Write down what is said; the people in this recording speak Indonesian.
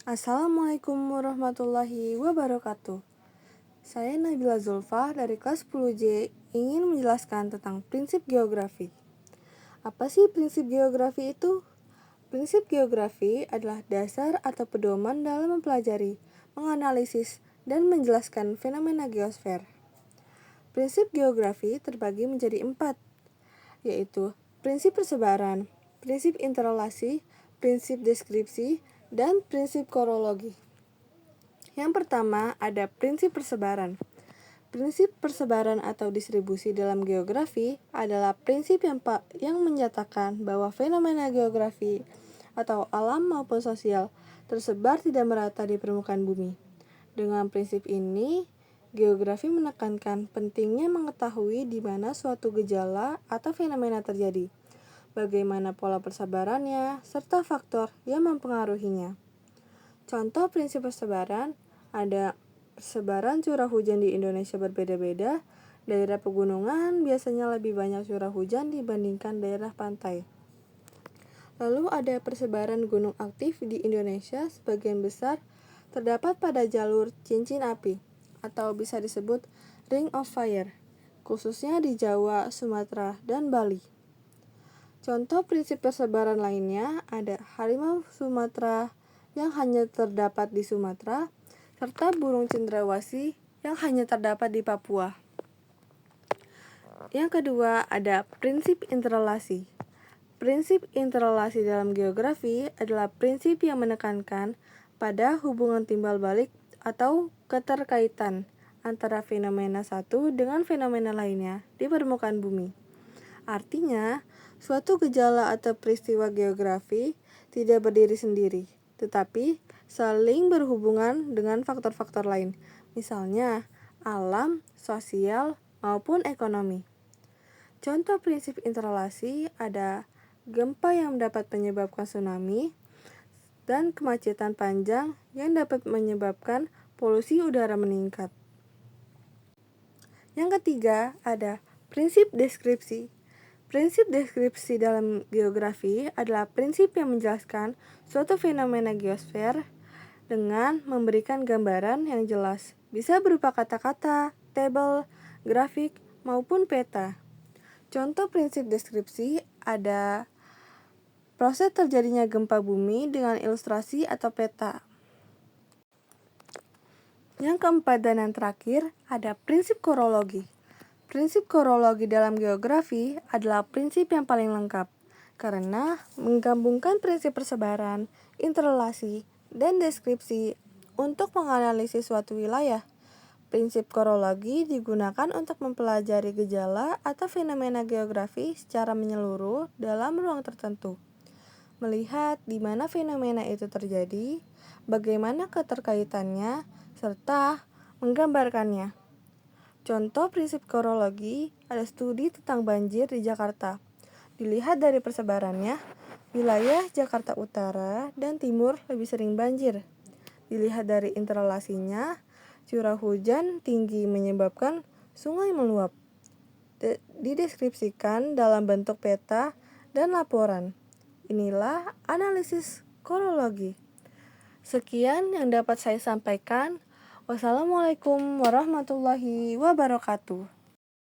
Assalamualaikum warahmatullahi wabarakatuh. Saya Nabila Zulfa dari kelas 10J ingin menjelaskan tentang prinsip geografi. Apa sih prinsip geografi itu? Prinsip geografi adalah dasar atau pedoman dalam mempelajari, menganalisis, dan menjelaskan fenomena geosfer. Prinsip geografi terbagi menjadi 4, yaitu prinsip persebaran, prinsip interrelasi, prinsip deskripsi, dan prinsip korologi. Yang pertama ada prinsip persebaran. Prinsip persebaran atau distribusi dalam geografi adalah prinsip yang menyatakan bahwa fenomena geografi atau alam maupun sosial tersebar tidak merata di permukaan bumi. Dengan prinsip ini, geografi menekankan pentingnya mengetahui di mana suatu gejala atau fenomena terjadi, bagaimana pola persebarannya, serta faktor yang mempengaruhinya. Contoh prinsip persebaran ada persebaran curah hujan di Indonesia berbeda-beda. Daerah pegunungan biasanya lebih banyak curah hujan dibandingkan daerah pantai. Lalu ada persebaran gunung aktif di Indonesia, sebagian besar terdapat pada jalur cincin api atau bisa disebut Ring of Fire, khususnya di Jawa, Sumatera, dan Bali. Contoh prinsip persebaran lainnya ada harimau Sumatera yang hanya terdapat di Sumatera, serta burung cendrawasih yang hanya terdapat di Papua. Yang kedua ada prinsip interrelasi. Prinsip interrelasi dalam geografi adalah prinsip yang menekankan pada hubungan timbal balik atau keterkaitan antara fenomena satu dengan fenomena lainnya di permukaan bumi. Artinya, suatu gejala atau peristiwa geografi tidak berdiri sendiri, tetapi saling berhubungan dengan faktor-faktor lain, misalnya alam, sosial, maupun ekonomi. Contoh prinsip interrelasi ada gempa yang dapat menyebabkan tsunami dan kemacetan panjang yang dapat menyebabkan polusi udara meningkat. Yang ketiga ada prinsip deskripsi. Prinsip deskripsi dalam geografi adalah prinsip yang menjelaskan suatu fenomena geosfer dengan memberikan gambaran yang jelas, bisa berupa kata-kata, tabel, grafik, maupun peta. Contoh prinsip deskripsi ada proses terjadinya gempa bumi dengan ilustrasi atau peta. Yang keempat dan yang terakhir ada prinsip korologi. Prinsip korologi dalam geografi adalah prinsip yang paling lengkap karena menggabungkan prinsip persebaran, interrelasi, dan deskripsi untuk menganalisis suatu wilayah. Prinsip korologi digunakan untuk mempelajari gejala atau fenomena geografi secara menyeluruh dalam ruang tertentu. Melihat di mana fenomena itu terjadi, bagaimana keterkaitannya, serta menggambarkannya. Contoh prinsip korologi ada studi tentang banjir di Jakarta. Dilihat dari persebarannya, wilayah Jakarta Utara dan Timur lebih sering banjir. Dilihat dari interrelasinya, curah hujan tinggi menyebabkan sungai meluap. Dideskripsikan dalam bentuk peta dan laporan. Inilah analisis korologi. Sekian yang dapat saya sampaikan. Wassalamualaikum warahmatullahi wabarakatuh.